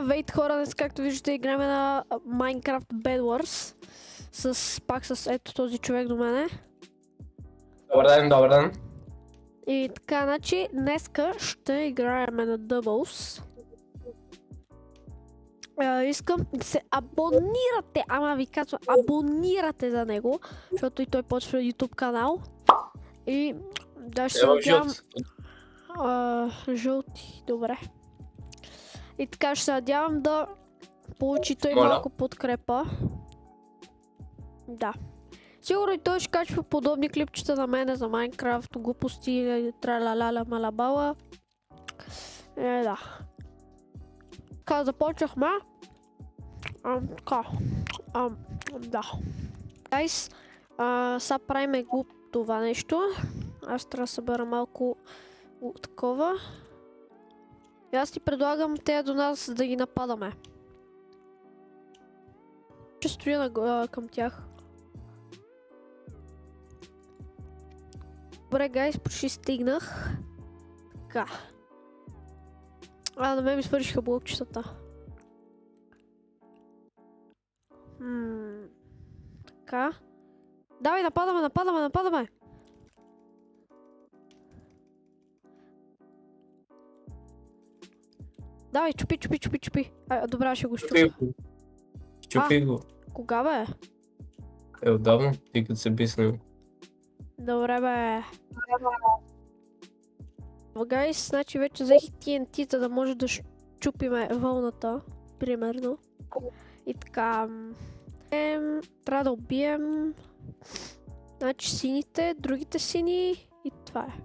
Вейт хора, днес както виждате играем на Minecraft Bed Wars. Пак с ето този човек до мене. Добър ден, добър ден. И така, значи днеска ще играем на Doubles. Искам да се абонирате, ама ви казвам, абонирате за него, защото и той почва YouTube канал. И да ще се надявам... Жълти, добре. И така ще се надявам да получи той малко подкрепа. Да. Сигурно и той ще качва подобни клипчета на мене за Майнкрафт, глупости, тралалала, малабала. Да. Така, започнахме. Така. Да. Гайс, сега правиме глуп това нещо. Аз трябва да събера малко такова. И аз ти предлагам те до нас да ги нападаме. Ще стоя към тях. Добре, гайс, почти стигнах. Така. На мен ми свършиха блокчетата. Така. Давай, нападаме! Давай, чупи. Добре, ще го щупя. Чупи го. Кога бе? Отдавна, ти като се би с него. Добре бе. Гайс, значи вече взех TNT-та да може да щупиме вълната, примерно. И така. Трябва да убием. Значи сините, другите сини и това е.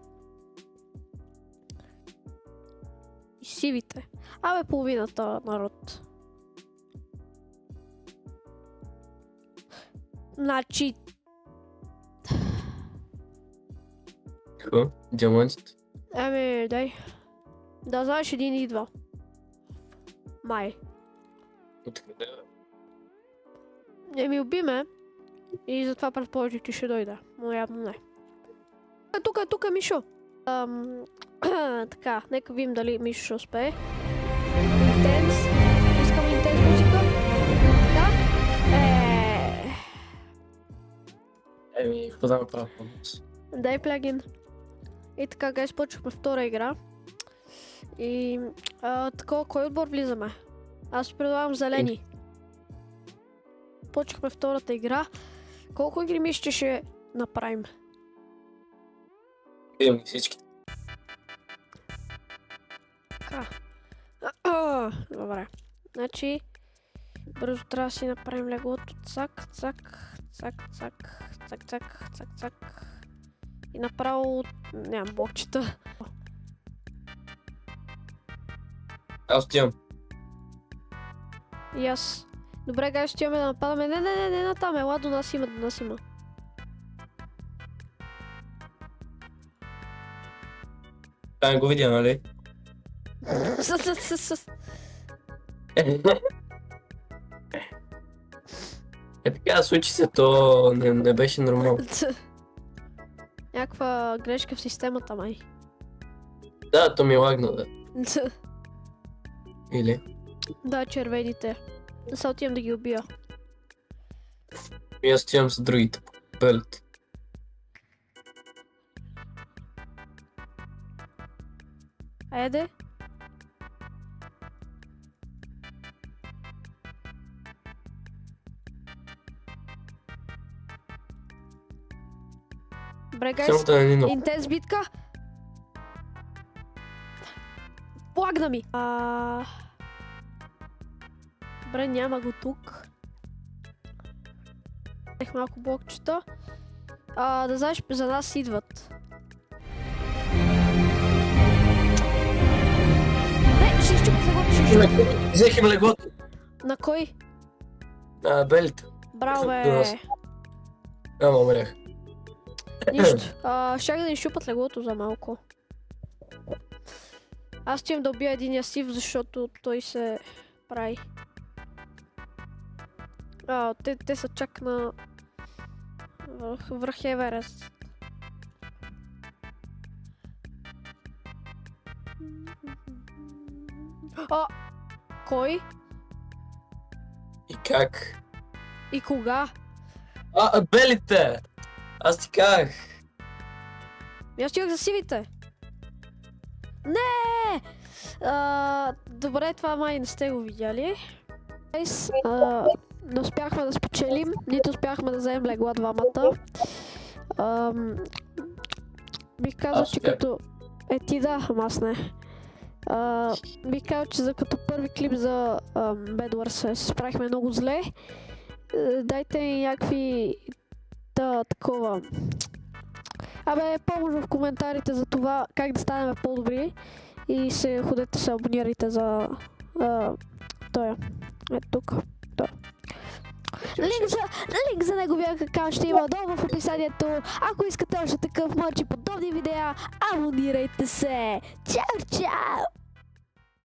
И сивите. Абе, половината народ. Значи... Какво? Диамантите? Дай. Да, знаеш, един идва. Май. Откъде бе? Уби ме. И затова предположих, че ще дойде. Но явно не. Тук е Мишо. Така, нека видим дали Мишо ще успее. Интенс. Искам интенс музика. Така. Какво да направя? Дай плагин. И така, гайс, почвахме втора игра. И такова, кой отбор влизаме? Аз предлагам зелени. Почвахме втората игра. Колко игри мисля, че ще направим? Видим ги всички. Така. Добре. Значи, бързо трябва да си направим леглото. Цак. И направо нямам блокчета. Аз отивам. И аз. Добре, гай, ще имаме да нападаме. Не, натам, ела, до нас има. Не го видя, нали? Така, случи се, то не беше нормално. Някаква грешка в системата, май. Да, то ми лагна, да. Или? Да, червените. Сега отивам да ги убия. И аз отивам с другите пълите. Айде. Добре, гайс, интенс битка. Плагна ми! Добре, няма го тук. Ех малко блокчета. Да знаеш, за нас идват. Не, ще изчупят леглото, Взех им леглото. На кой? На белите. Браво, бе. Ама умрях. Нищо. Щях да ни щупат леглото за малко. Аз отивам да убия единия сив, защото той се прави. Те са чак на връх Еверест. Кой И как? и кога? Белите! Аз ти казах. Аз чух за сивите. Не! Добре, това май не сте го видяли. Не успяхме да спечелим, нито успяхме да вземем легла двамата. Бих казал, Аз че успях. като... ти да, ама аз не. Бих казал, че за като първи клип за Bedwars се справихме много зле. Дайте ми някакви... такова... помощ в коментарите за това как да станем по-добри. И ходете се абонирайте за... Той тук. Линк за неговия акаунт ще има долу в описанието. Ако искате още такъв мърч и подобни видеа, абонирайте се! Чао, чао!